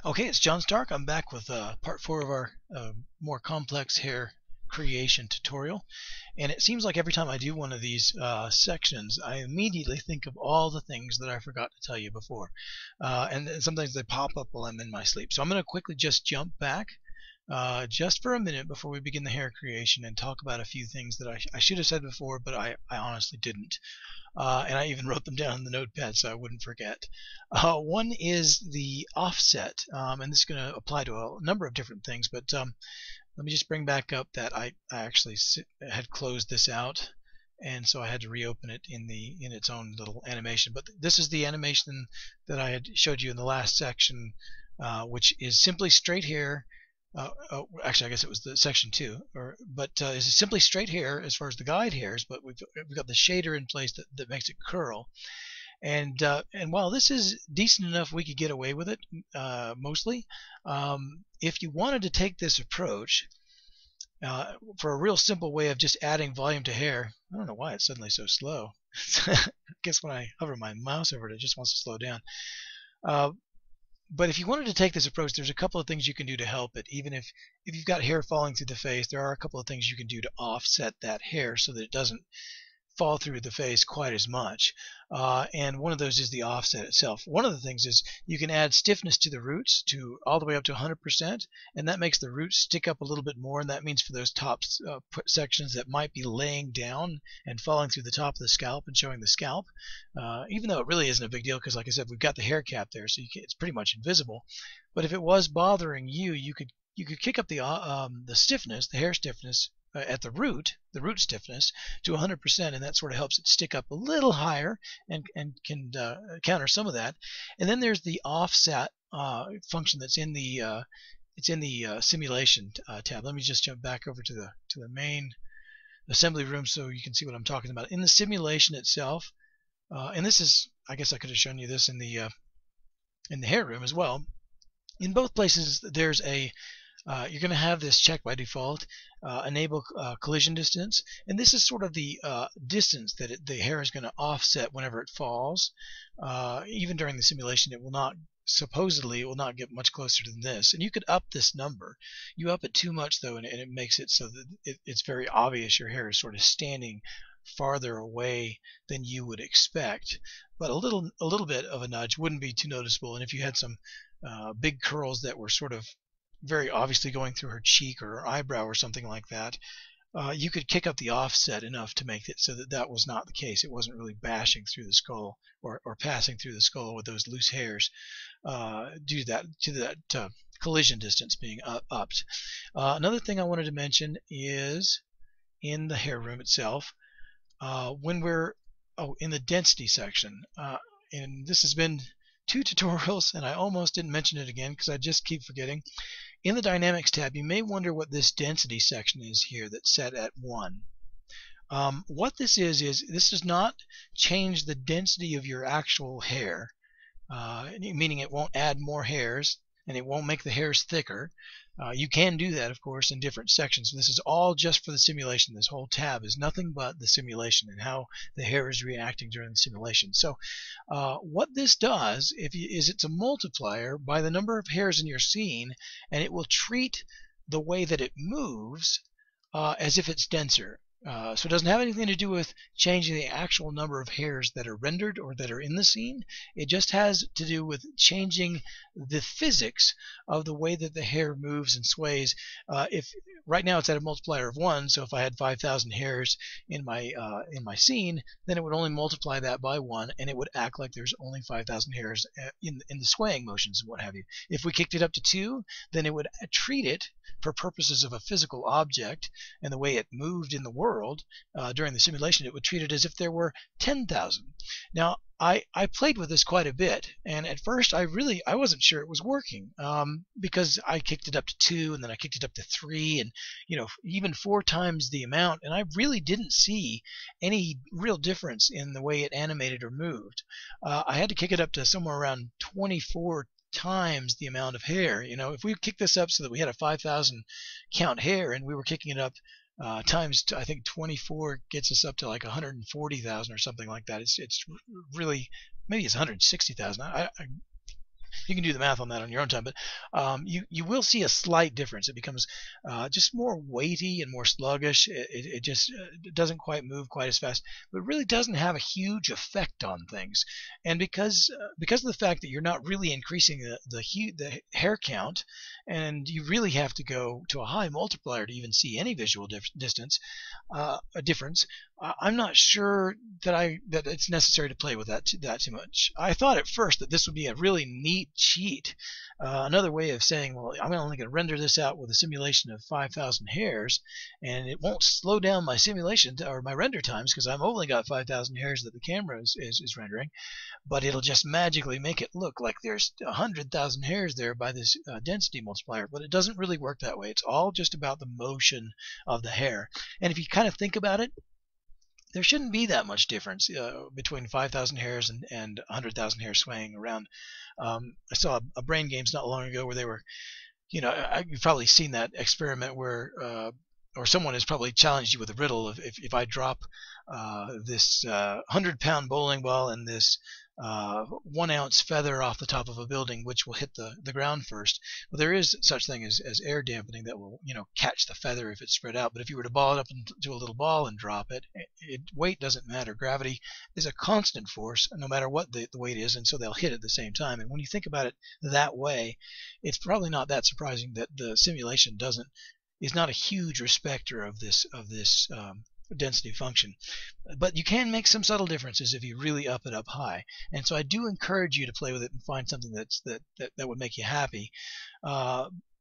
Okay, it's John Stark. I'm back with part 4 of our more complex hair creation tutorial. And it seems like every time I do one of these sections, I immediately think of all the things that I forgot to tell you before. And sometimes they pop up while I'm in my sleep. So I'm going to quickly just jump back just for a minute before we begin the hair creation and talk about a few things that I should have said before, but I honestly didn't. And I even wrote them down in the notepad so I wouldn't forget. One is the offset, and this is going to apply to a number of different things, but let me just bring back up that I actually had closed this out, and so I had to reopen it in its own little animation. But this is the animation that I had showed you in the last section, which is simply straight hair. Actually, I guess it was the section 2, but it's simply straight hair as far as the guide hairs, but we've got the shader in place that makes it curl. And while this is decent enough, we could get away with it mostly. If you wanted to take this approach for a real simple way of just adding volume to hair, I don't know why it's suddenly so slow. I guess when I hover my mouse over it, it just wants to slow down. But if you wanted to take this approach, there's a couple of things you can do to help it. Even if you've got hair falling through the face, there are a couple of things you can do to offset that hair so that it doesn't fall through the face quite as much. And one of those is the offset itself. One of the things is you can add stiffness to the roots to all the way up to 100%, and that makes the roots stick up a little bit more, and that means for those top sections that might be laying down and falling through the top of the scalp and showing the scalp, even though it really isn't a big deal because, like I said, we've got the hair cap there, so it's pretty much invisible. But if it was bothering you, you could kick up the stiffness, the hair stiffness, at the root stiffness to 100%, and that sort of helps it stick up a little higher and can counter some of that. And then there's the offset function that's in the simulation tab. Let me just jump back over to the main assembly room so you can see what I'm talking about. In the simulation itself, and this is, I guess I could have shown you this in the hair room as well. In both places, there's a you're going to have this check by default, enable collision distance, and this is sort of the distance that the hair is going to offset whenever it falls. Even during the simulation, it will not get much closer than this, and you could up this number. You up it too much though, and it makes it so that it's very obvious your hair is sort of standing farther away than you would expect. But a little bit of a nudge wouldn't be too noticeable, and if you had some big curls that were sort of very obviously going through her cheek or her eyebrow or something like that, you could kick up the offset enough to make it so that was not the case. It wasn't really bashing through the skull or passing through the skull with those loose hairs due to that collision distance being upped. Another thing I wanted to mention is in the hair room itself, when we're in the density section, and this has been 2 tutorials and I almost didn't mention it again because I just keep forgetting. In the Dynamics tab, you may wonder what this density section is here that's set at 1. What this is this does not change the density of your actual hair, meaning it won't add more hairs and it won't make the hairs thicker. You can do that, of course, in different sections. This is all just for the simulation. This whole tab is nothing but the simulation and how the hair is reacting during the simulation. So what this does is it's a multiplier by the number of hairs in your scene, and it will treat the way that it moves as if it's denser. So it doesn't have anything to do with changing the actual number of hairs that are rendered or that are in the scene. It just has to do with changing the physics of the way that the hair moves and sways. If right now it's at a multiplier of 1, so if I had 5,000 hairs in my scene, then it would only multiply that by 1, and it would act like there's only 5,000 hairs in the swaying motions and what have you. If we kicked it up to 2, then it would treat it for purposes of a physical object and the way it moved in the world during the simulation. It would treat it as if there were 10,000. Now I played with this quite a bit, and at first I wasn't sure it was working because I kicked it up to 2 and then I kicked it up to 3 and even 4 times the amount, and I really didn't see any real difference in the way it animated or moved. I had to kick it up to somewhere around 24 times the amount of hair. If we kick this up so that we had a 5,000 count hair and we were kicking it up times, I think 24 gets us up to like 140,000 or something like that. It's really, maybe it's 160,000. You can do the math on that on your own time, but you will see a slight difference. It becomes just more weighty and more sluggish. It just doesn't quite move quite as fast, but it really doesn't have a huge effect on things. And because of the fact that you're not really increasing the hair count, and you really have to go to a high multiplier to even see any visual a difference. I'm not sure that it's necessary to play with that too much. I thought at first that this would be a really neat cheat, another way of saying, well, I'm only going to render this out with a simulation of 5,000 hairs, and it won't slow down my simulation or my render times because I've only got 5,000 hairs that the camera is rendering, but it'll just magically make it look like there's 100,000 hairs there by this density multiplier. But it doesn't really work that way. It's all just about the motion of the hair. And if you kind of think about it, there shouldn't be that much difference between 5,000 hairs and 100,000 hairs swaying around. I saw a Brain Games not long ago where they were, you've probably seen that experiment where, or someone has probably challenged you with a riddle of if I drop this 100-pound bowling ball and this 1-ounce feather off the top of a building, which will hit the ground first. Well, there is such thing as air dampening that will catch the feather if it's spread out. But if you were to ball it up into a little ball and drop it, weight doesn't matter. Gravity is a constant force no matter what the weight is, and so they'll hit at the same time. And when you think about it that way, it's probably not that surprising that the simulation is not a huge respecter of this density function. But you can make some subtle differences if you really up it up high. And so I do encourage you to play with it and find something that would make you happy.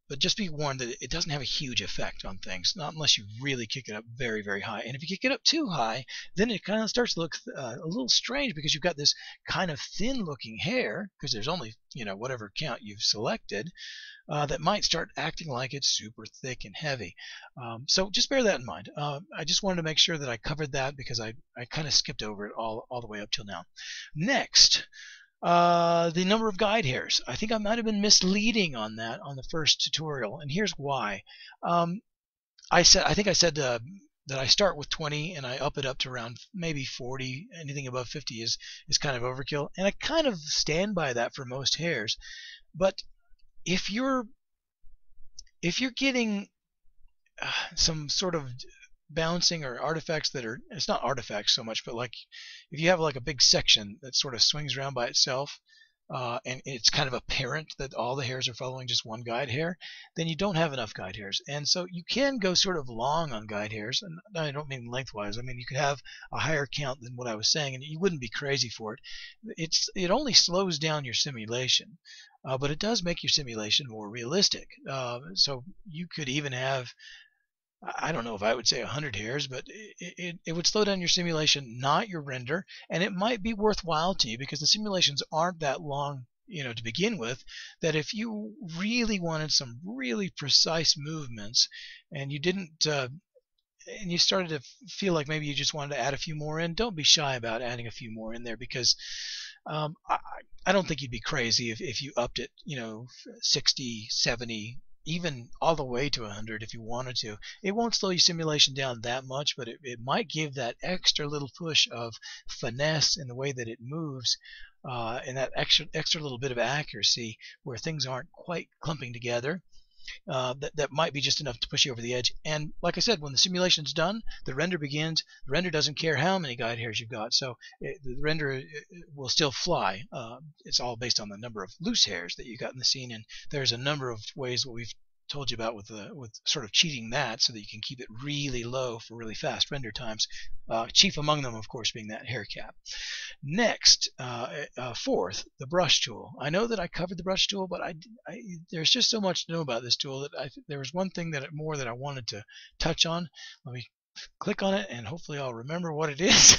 But just be warned that it doesn't have a huge effect on things, not unless you really kick it up very, very high. And if you kick it up too high, then it kind of starts to look a little strange because you've got this kind of thin-looking hair, because there's only whatever count you've selected, that might start acting like it's super thick and heavy. So just bear that in mind. I just wanted to make sure that I covered that because I kind of skipped over it all the way up till now. Next, the number of guide hairs. I think I might have been misleading on that on the first tutorial, and here's why. I think I said that I start with 20 and I up it up to around maybe 40. Anything above 50 is kind of overkill, and I kind of stand by that for most hairs. But if you're getting some sort of bouncing or artifacts it's not artifacts so much, but like if you have like a big section that sort of swings around by itself, and it's kind of apparent that all the hairs are following just one guide hair, then you don't have enough guide hairs. And so you can go sort of long on guide hairs, and I don't mean lengthwise. I mean you could have a higher count than what I was saying, and you wouldn't be crazy for it. It only slows down your simulation, but it does make your simulation more realistic. So you could even have, I don't know if I would say 100 hairs, but it would slow down your simulation, not your render, and it might be worthwhile to you because the simulations aren't that long, to begin with, that if you really wanted some really precise movements and you didn't and you started to feel like maybe you just wanted to add a few more in, don't be shy about adding a few more in there because I don't think you'd be crazy if you upped it, 60, 70, even all the way to 100 if you wanted to. It won't slow your simulation down that much, but it might give that extra little push of finesse in the way that it moves, and that extra little bit of accuracy where things aren't quite clumping together. That might be just enough to push you over the edge. And like I said, when the simulation's done, the render begins. The render doesn't care how many guide hairs you've got, so the render will still fly. It's all based on the number of loose hairs that you got in the scene, and there's a number of ways what we've told you about with sort of cheating that so that you can keep it really low for really fast render times. Chief among them, of course, being that hair cap. Next, fourth, the brush tool. I know that I covered the brush tool, but there's just so much to know about this tool that there was one thing that I wanted to touch on. Let me click on it and hopefully I'll remember what it is.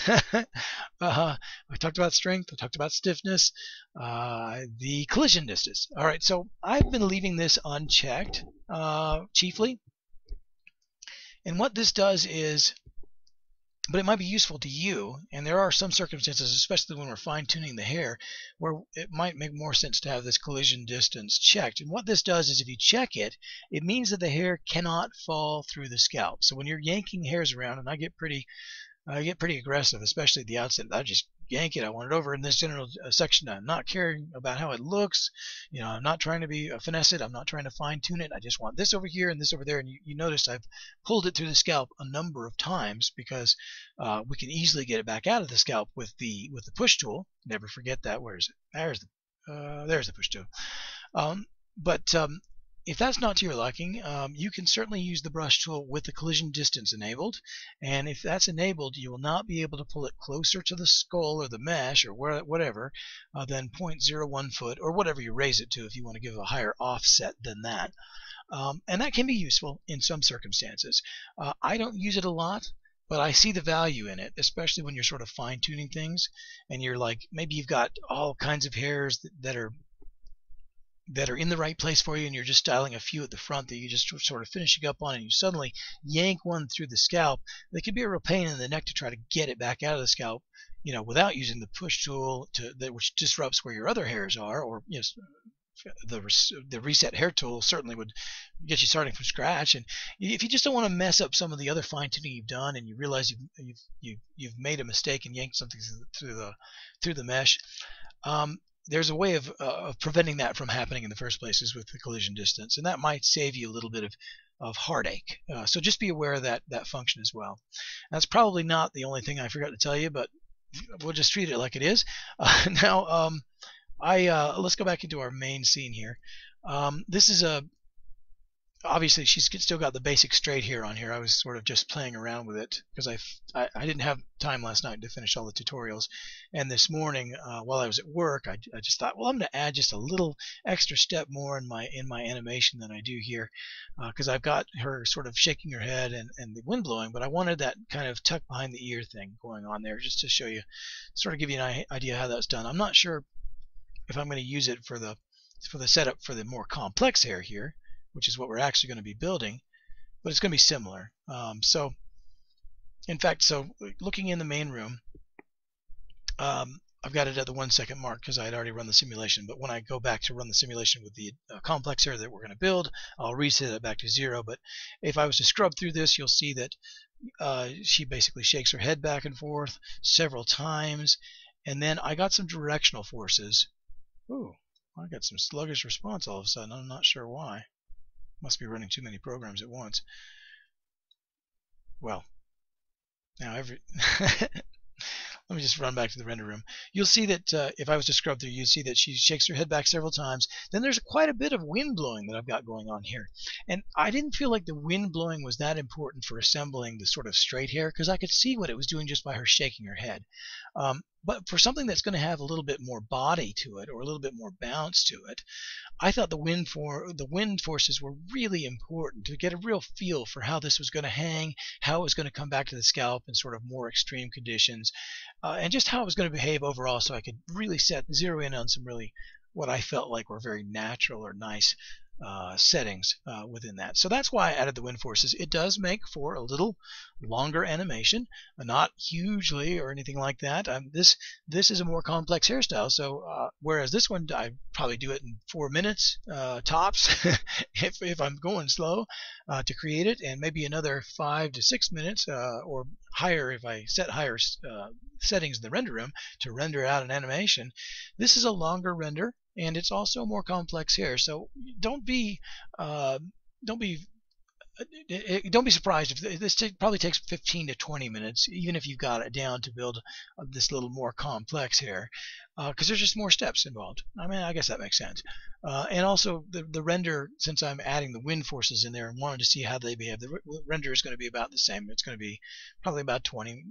I talked about strength, I talked about stiffness, the collision distance. Alright, so I've been leaving this unchecked chiefly, and what this does is, but it might be useful to you, and there are some circumstances, especially when we're fine-tuning the hair, where it might make more sense to have this collision distance checked. And what this does is if you check it, it means that the hair cannot fall through the scalp. So when you're yanking hairs around, and I get pretty aggressive, especially at the outset, I just yank it. I want it over in this general section. I'm not caring about how it looks. I'm not trying to be finesse it. I'm not trying to fine tune it. I just want this over here and this over there. And you notice I've pulled it through the scalp a number of times because we can easily get it back out of the scalp with the push tool. Never forget that. Where is it? There's the push tool. But if that's not to your liking, you can certainly use the brush tool with the collision distance enabled. And if that's enabled, you will not be able to pull it closer to the skull or the mesh or whatever than 0.01 foot or whatever you raise it to if you want to give a higher offset than that. And that can be useful in some circumstances. I don't use it a lot, but I see the value in it, especially when you're sort of fine-tuning things and you're like, maybe you've got all kinds of hairs that are in the right place for you, and you're just styling a few at the front that you just sort of finishing up on, and you suddenly yank one through the scalp. It can be a real pain in the neck to try to get it back out of the scalp, without using the push tool which disrupts where your other hairs are, or the reset hair tool certainly would get you starting from scratch. And if you just don't want to mess up some of the other fine tuning you've done, and you realize you've made a mistake and yanked something through the mesh, there's a way of preventing that from happening in the first place is with the collision distance, and that might save you a little bit of heartache. So just be aware of that function as well. That's probably not the only thing I forgot to tell you, but we'll just treat it like it is. Now, let's go back into our main scene here. This is obviously she's still got the basic straight hair on here. I was sort of just playing around with it because I didn't have time last night to finish all the tutorials, and this morning while I was at work I just thought, well, I'm going to add just a little extra step more in my animation than I do here, because I've got her sort of shaking her head and the wind blowing, but I wanted that kind of tuck behind the ear thing going on there just to show you, sort of give you an idea how that's done. I'm not sure if I'm going to use it for the setup for the more complex hair here, which is what we're actually going to be building, but it's going to be similar. So looking in the main room, I've got it at the 1 second mark because I had already run the simulation, but when I go back to run the simulation with the complex hair that we're going to build, I'll reset it back to 0. But if I was to scrub through this, you'll see that she basically shakes her head back and forth several times, and then I got some directional forces. Ooh, I got some sluggish response all of a sudden. I'm not sure why. Must be running too many programs at once. Well, now let me just run back to the render room. You'll see that if I was to scrub through, you'd see that she shakes her head back several times. Then there's quite a bit of wind blowing that I've got going on here. And I didn't feel like the wind blowing was that important for assembling the sort of straight hair, because I could see what it was doing just by her shaking her head. But for something that's going to have a little bit more body to it, or a little bit more bounce to it, I thought the wind forces were really important to get a real feel for how this was going to hang, how it was going to come back to the scalp in sort of more extreme conditions, and just how it was going to behave overall, so I could really zero in on some really what I felt like were very natural or nice settings within that. So that's why I added the wind forces. It does make for a little longer animation, not hugely or anything like that. This is a more complex hairstyle, so whereas this one I probably do it in 4 minutes tops if I'm going slow to create it, and maybe another 5 to 6 minutes or higher if I set higher settings in the render room to render out an animation. This is a longer render, and it's also more complex hair. So don't be surprised if this probably takes 15 to 20 minutes, even if you've got it down to build this little more complex hair, because there's just more steps involved. I mean, I guess that makes sense. And also the render, since I'm adding the wind forces in there and wanted to see how they behave, the render is going to be about the same. It's going to be probably about 20,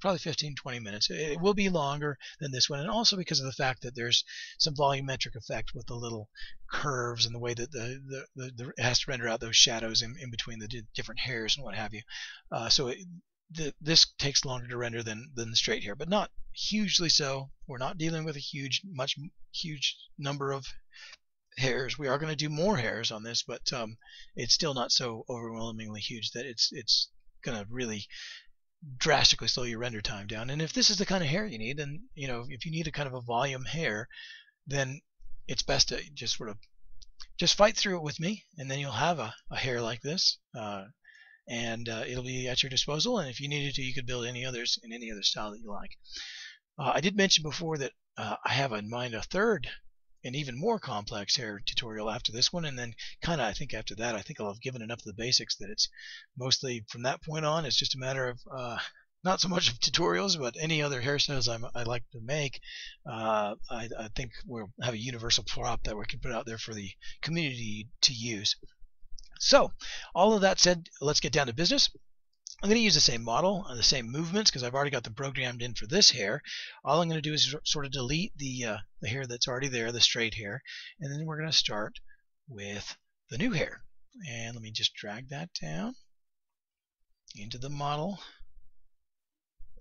probably 15, 20 minutes. It will be longer than this one, and also because of the fact that there's some volumetric effect with the little curves and the way that it has to render out those shadows in between the different hairs and what have you. So this takes longer to render than the straight hair, but not hugely so. We're not dealing with a huge number of hairs. We are going to do more hairs on this, but it's still not so overwhelmingly huge that it's going to really drastically slow your render time down. And if this is the kind of hair you need, then if you need a kind of a volume hair, then it's best to just fight through it with me, and then you'll have a hair like this, and it'll be at your disposal. And if you needed to, you could build any others in any other style that you like. I did mention before that I have in mind a third and even more complex hair tutorial after this one, and then kind of I think after that I think I'll have given enough of the basics that it's mostly from that point on it's just a matter of not so much of tutorials, but any other hairstyles I like to make. I think we'll have a universal prop that we can put out there for the community to use. So all of that said, let's get down to business. I'm going to use the same model, the same movements, because I've already got them programmed in for this hair. All I'm going to do is sort of delete the hair that's already there, the straight hair, and then we're going to start with the new hair. And let me just drag that down into the model.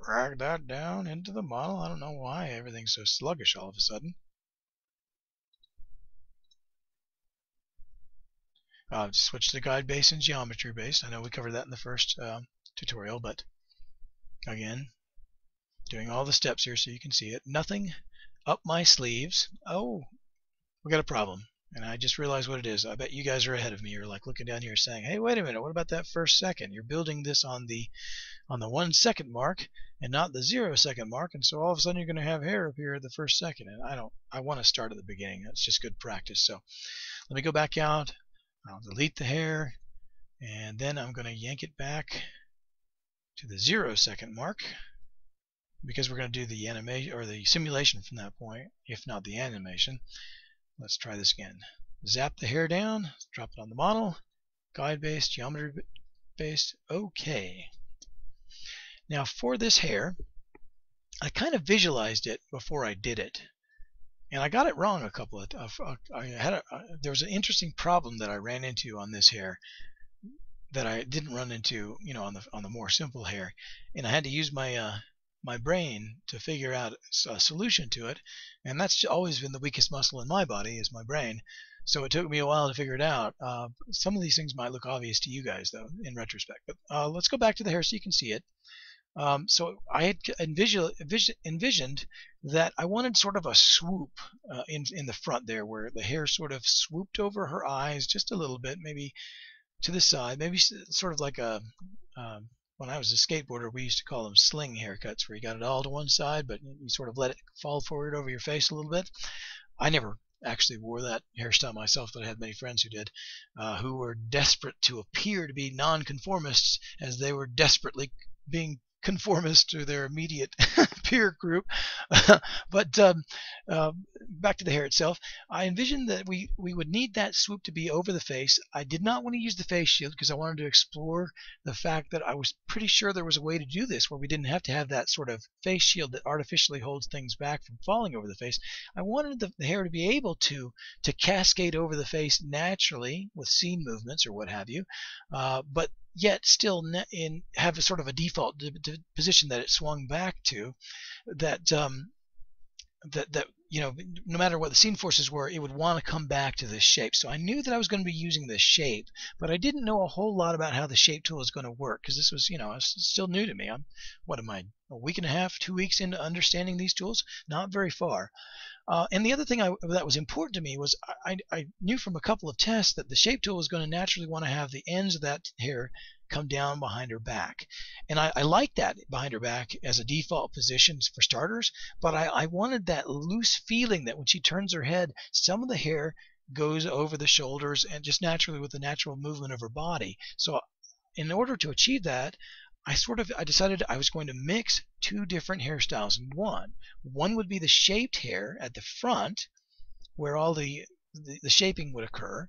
Drag that down into the model. I don't know why everything's so sluggish all of a sudden. Switch to guide based and geometry based. I know we covered that in the first tutorial, but again, doing all the steps here so you can see it. Nothing up my sleeves. Oh, we got a problem. And I just realized what it is. I bet you guys are ahead of me. You're like looking down here saying, hey, wait a minute, what about that first second? You're building this on the 1 second mark and not the 0 second mark, and so all of a sudden you're going to have hair appear at the first second. And I want to start at the beginning. That's just good practice. So let me go back out. I'll delete the hair, and then I'm going to yank it back to the 0 second mark, because we're going to do the animation or the simulation from that point, if not the animation. Let's try this again. Zap the hair down, drop it on the model, guide based, geometry based. Okay. Now for this hair, I kind of visualized it before I did it, and I got it wrong a couple of there was an interesting problem that I ran into on this hair that I didn't run into, on the more simple hair, and I had to use my my brain to figure out a solution to it, and that's always been the weakest muscle in my body, is my brain. So it took me a while to figure it out. Some of these things might look obvious to you guys, though, in retrospect. But let's go back to the hair so you can see it. So I had envisioned that I wanted sort of a swoop in the front there, where the hair sort of swooped over her eyes just a little bit, maybe to the side, maybe sort of like a when I was a skateboarder, we used to call them sling haircuts, where you got it all to one side, but you sort of let it fall forward over your face a little bit. I never actually wore that hairstyle myself, but I had many friends who did, who were desperate to appear to be nonconformists, as they were desperately being conformist to their immediate peer group. But back to the hair itself, I envisioned that we would need that swoop to be over the face. I did not want to use the face shield because I wanted to explore the fact that I was pretty sure there was a way to do this where we didn't have to have that sort of face shield that artificially holds things back from falling over the face. I wanted the hair to be able to cascade over the face naturally with scene movements or what have you, but yet still have a sort of a default position that it swung back to, that no matter what the scene forces were, it would want to come back to this shape. So I knew that I was going to be using this shape, but I didn't know a whole lot about how the shape tool is going to work, because this was, it's still new to me. What am I, a week and a half, 2 weeks into understanding these tools? Not very far. And the other thing that was important to me was I knew from a couple of tests that the shape tool was going to naturally want to have the ends of that hair come down behind her back. And I like that behind her back as a default position for starters, but I wanted that loose feeling that when she turns her head, some of the hair goes over the shoulders and just naturally with the natural movement of her body. So in order to achieve that, I decided I was going to mix two different hairstyles in one. One would be the shaped hair at the front, where all the shaping would occur.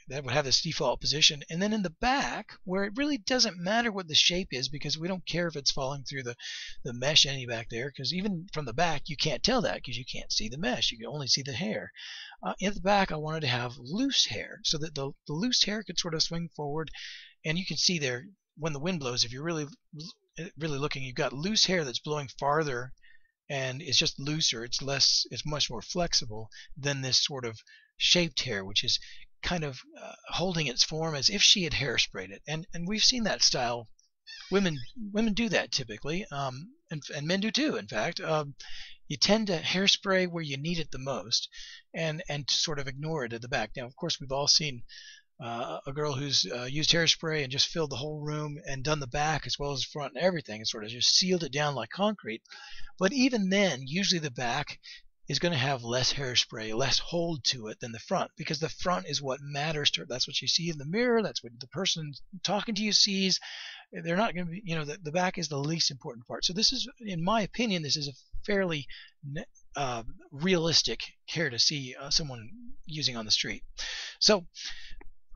That would have this default position. And then in the back, where it really doesn't matter what the shape is, because we don't care if it's falling through the mesh any back there, because even from the back you can't tell that because you can't see the mesh. You can only see the hair. In the back, I wanted to have loose hair so that the loose hair could sort of swing forward, and you can see there when the wind blows, if you're really looking, you've got loose hair that's blowing farther, and it's just looser. It's much more flexible than this sort of shaped hair, which is kind of holding its form as if she had hairsprayed it. And we've seen that style. Women do that typically, and men do too. In fact, you tend to hairspray where you need it the most, and to sort of ignore it at the back. Now, of course, we've all seen a girl who's used hairspray and just filled the whole room and done the back as well as the front and everything and sort of just sealed it down like concrete. But even then, usually the back is going to have less hairspray, less hold to it than the front, because the front is what matters to her. That's what you see in the mirror. That's what the person talking to you sees. They're not going to be, the back is the least important part. So this is, in my opinion, this is a fairly realistic hair to see someone using on the street. So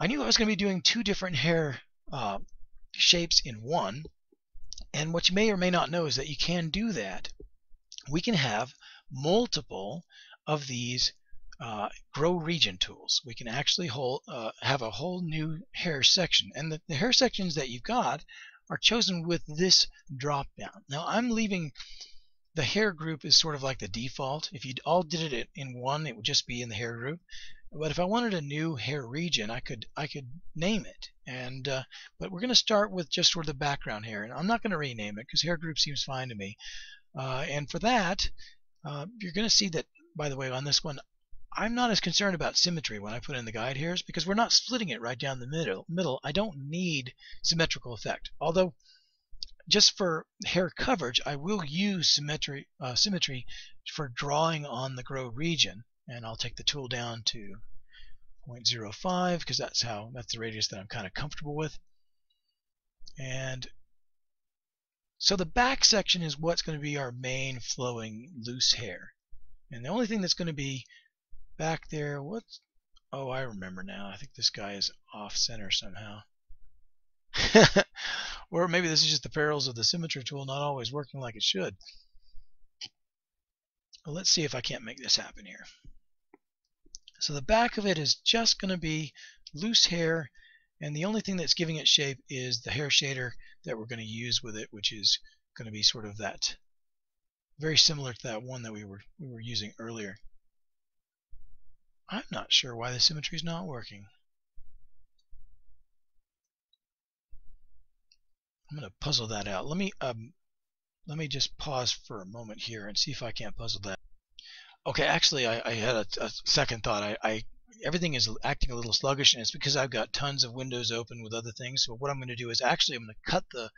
I knew I was going to be doing two different hair shapes in one. And what you may or may not know is that you can do that. We can have multiple of these grow region tools. We can actually have a whole new hair section. And the hair sections that you've got are chosen with this drop down. Now I'm leaving the hair group is sort of like the default. If you all did it in one, it would just be in the hair group. But if I wanted a new hair region, I could name it. And but we're going to start with just sort of the background hair, and I'm not going to rename it because hair group seems fine to me. And for that, you're going to see that, by the way, on this one, I'm not as concerned about symmetry when I put in the guide hairs because we're not splitting it right down the middle. I don't need symmetrical effect. Although, just for hair coverage, I will use symmetry for drawing on the grow region. And I'll take the tool down to 0.05 because that's the radius that I'm kind of comfortable with. And so the back section is what's going to be our main flowing loose hair. And the only thing that's going to be back there, oh, I remember now. I think this guy is off center somehow. Or maybe this is just the perils of the symmetry tool not always working like it should. Well, let's see if I can't make this happen here. So the back of it is just going to be loose hair, and the only thing that's giving it shape is the hair shader that we're going to use with it, which is going to be sort of that, very similar to that one that we were using earlier. I'm not sure why the symmetry is not working. I'm going to puzzle that out. Let me just pause for a moment here and see if I can't puzzle that. Okay, actually, I had a second thought. Everything is acting a little sluggish, and it's because I've got tons of windows open with other things. So what I'm going to do is I'm going to cut the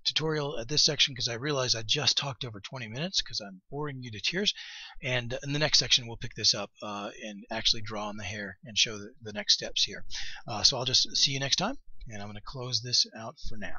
tutorial at this section because I realize I just talked over 20 minutes because I'm boring you to tears. And in the next section, we'll pick this up and actually draw on the hair and show the next steps here. So I'll just see you next time, and I'm going to close this out for now.